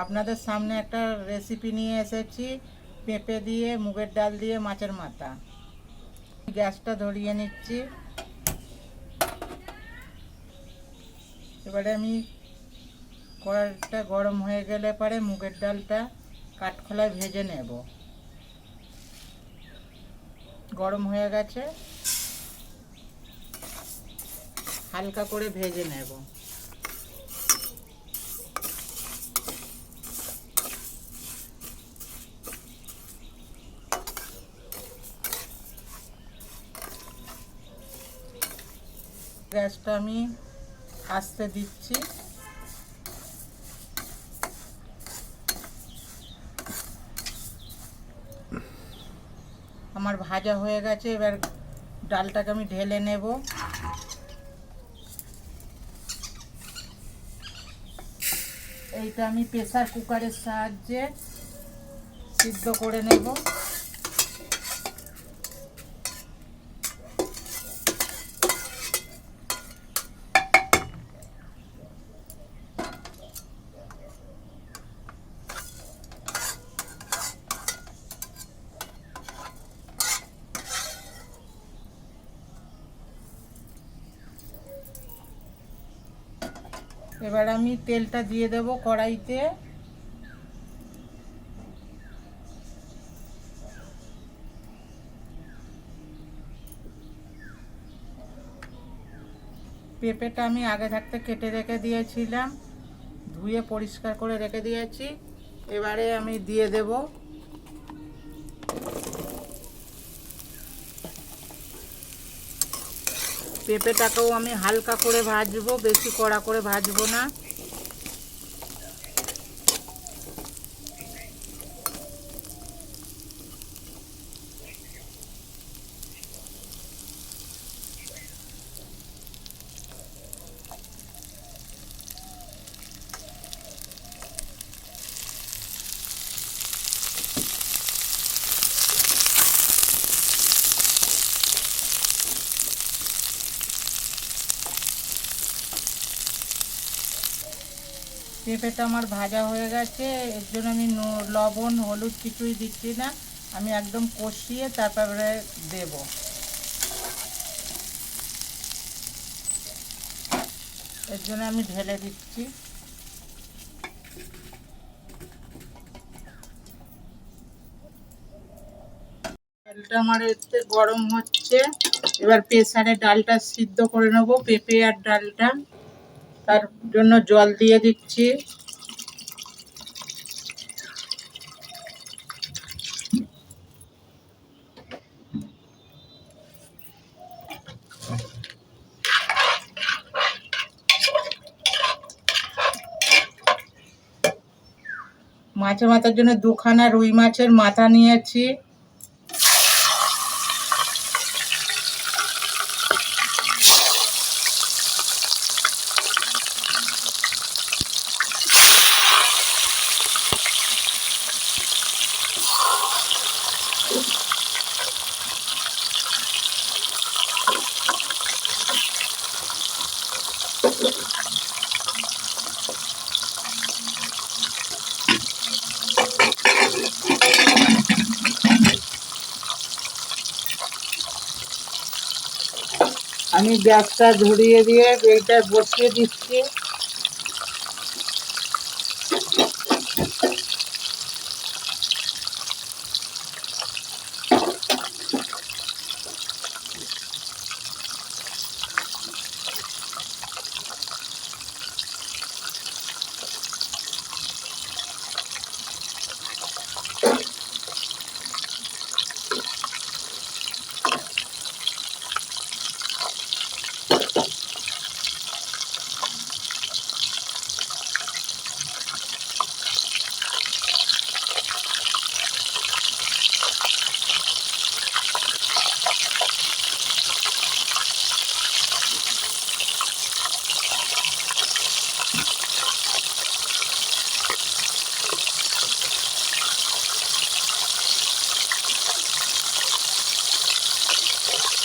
আপনাদের সামনে একটা রেসিপি নিয়ে এসেছি, পেঁপে দিয়ে মুগের ডাল দিয়ে মাছের মাথা। গ্যাসটা ধরিয়ে নিচ্ছি। এবারে আমি কড়াইটা গরম হয়ে গেলে পরে মুগের ডালটা কাঠখোলায় ভেজে নেব। গরম হয়ে গেছে, হালকা করে ভেজে নেব। গ্যাসটা আমি আস্তে দিচ্ছি। আমার ভাজা হয়ে গেছে, এবার ডালটাকে আমি ঢেলে নেব। এইটা আমি প্রেসার কুকারের সাহায্যে সিদ্ধ করে নেব। এবার আমি তেলটা দিয়ে দেব কড়াইতে। পেঁপেটা আমি আগে থাকতে কেটে রেখে দিয়েছিলাম, ধুয়ে পরিষ্কার করে রেখে দিয়েছি। এবারে আমি দিয়ে দেব। পেঁপেটাকেও আমি হালকা করে ভাজবো, বেশি কড়া করে ভাজবো না। পেঁপেটা আমার ভাজা হয়ে গেছে, এর জন্য আমি লবণ হলুদ কিছুই দিচ্ছি না। আমি একদম কষিয়ে তারপরে দেব। এর জন্য আমি ঢেলে দিচ্ছি। তেলটা আমার এতে গরম হচ্ছে। এবার প্রেসারে ডালটা সিদ্ধ করে নেব, পেঁপে আর ডালটা। তার জন্য জল দিয়ে দিচ্ছি। মাছের মাথার জন্য দুখানা রুই মাছের মাথা নিয়েছি। আমি গ্যাসটা ধরিয়ে দিয়ে এইটা বসিয়ে দিচ্ছি।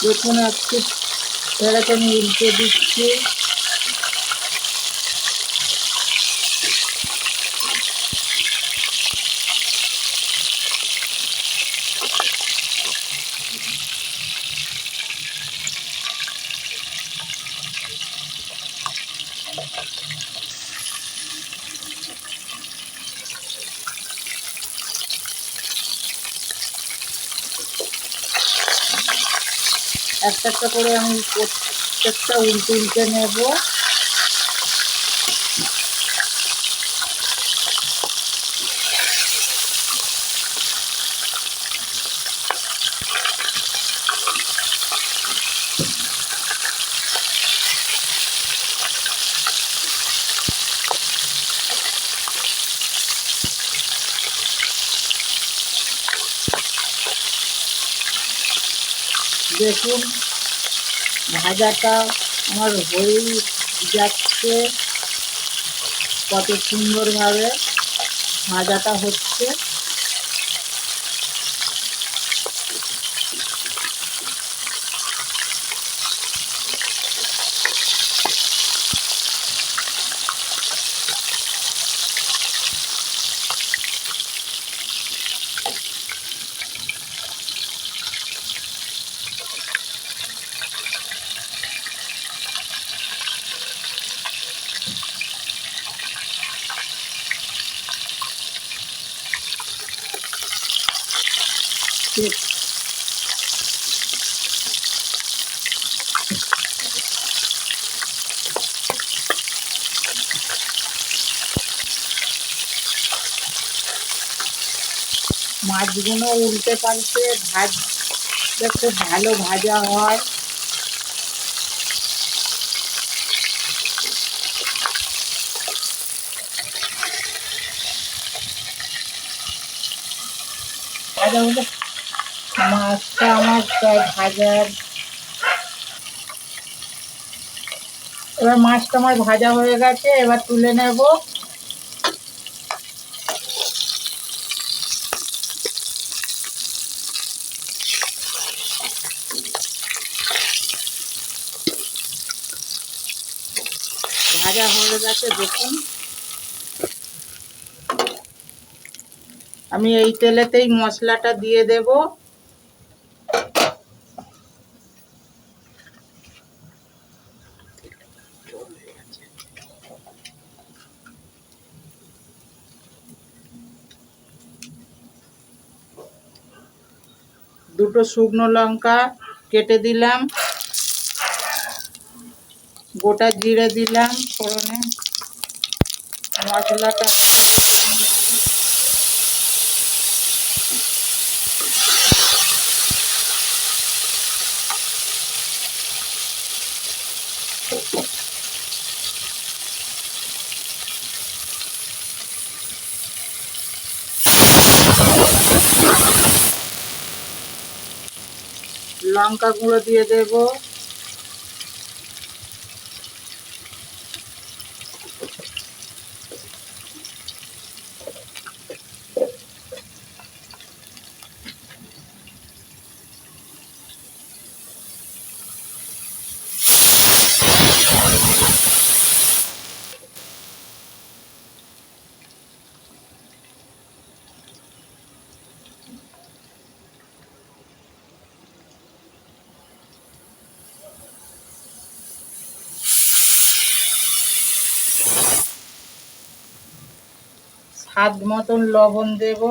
দেখুন আজকে তেলাটা আমি উল্টে দিচ্ছি। একটা একটা করে আমি প্রত্যেকটা উল্টে নেব। দেখুন ভাজাটা আমার হয়েই যাচ্ছে, কত সুন্দরভাবে ভাজাটা হচ্ছে। মাছগুলো উল্টে পাল্টে ভাজলে খুব ভালো ভাজা হয়। ভাজা হলে মাছটা আমার প্রায় ভাজার, এবার মাছটা আমার ভাজা হয়ে গেছে, এবার তুলে নেব। ভাজা হয়ে গেছে দেখুন। আমি এই তেলেতেই মশলাটা দিয়ে দেব। দুটো শুকনো লঙ্কা কেটে দিলাম, গোটা জিরে দিলাম ফোড়নে, মশলাটা লঙ্কা গুঁড়ো দিয়ে দেব। স্বাদ মতন লবণ দেব।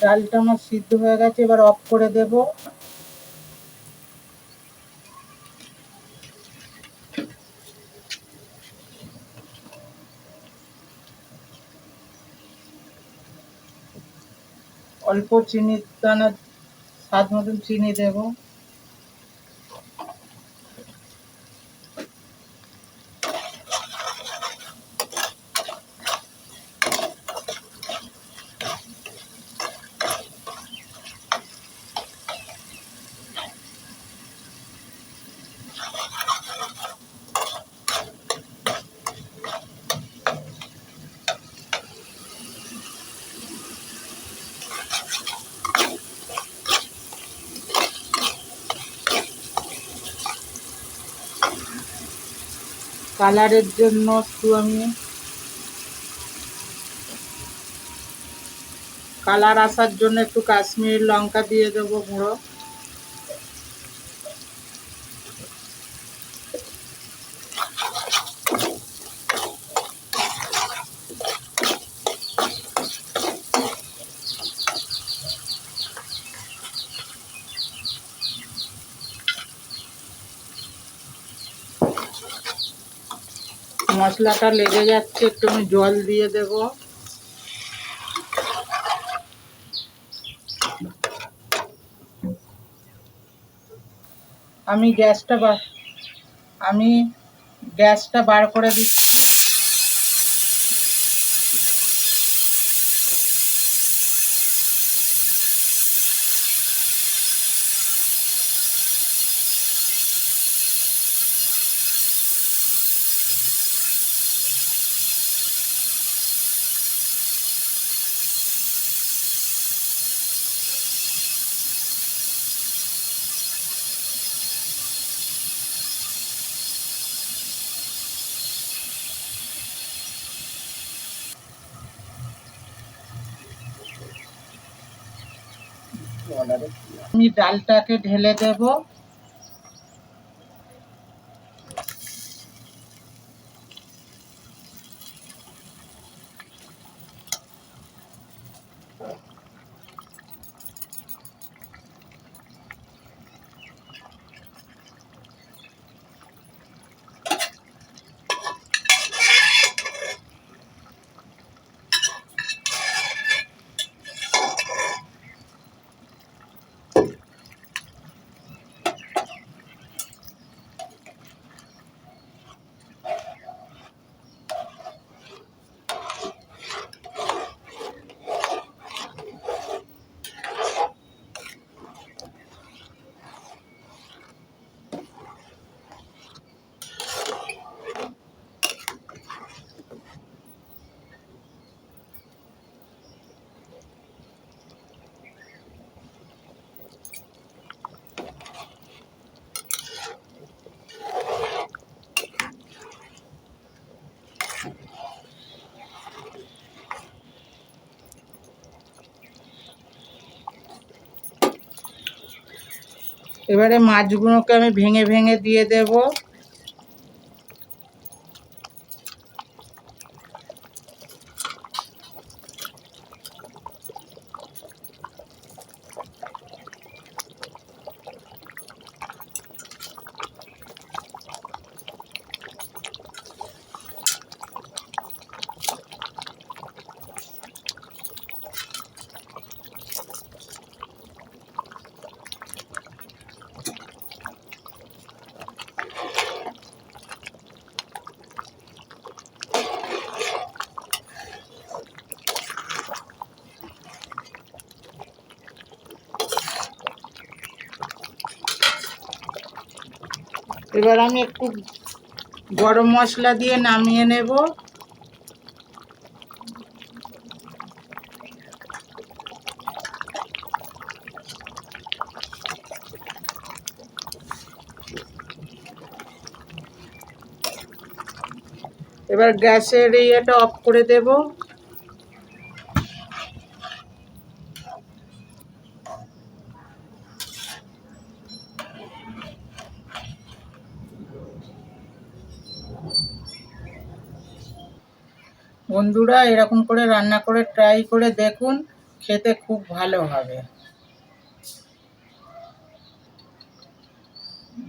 ডালটা আমার সিদ্ধ হয়ে গেছে, এবার অফ করে দেব। অল্প চিনি দানা, স্বাদ মতন চিনি দেব। কালারের জন্য একটু আমি কালার আসার জন্য একটু কাশ্মীরি লঙ্কা দিয়ে দেবো গুঁড়ো। মশলাটা লেগে যাচ্ছে, একটু আমি জল দিয়ে দেব। আমি গ্যাসটা বার করে দিচ্ছি। আমি ডালটাকে ঢেলে দেব। এবারে মাছগুলোকে আমি ভেঙে ভেঙে দিয়ে দেব। এবার আমি একটু গরম মশলা দিয়ে নামিয়ে নেব। এবার গ্যাসের ইয়েটা অফ করে দেব। বন্ধুরা, এরকম করে রান্না করে ট্রাই করে দেখুন, খেতে খুব ভালো হবে।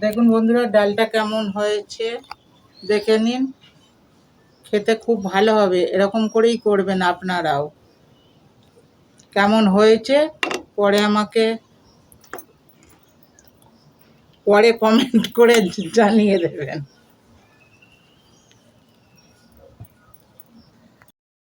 দেখুন বন্ধুরা, ডালটা কেমন হয়েছে দেখে নিন। খেতে খুব ভালো হবে, এরকম করেই করবেন আপনারাও। কেমন হয়েছে পরে কমেন্ট করে জানিয়ে দেবেন।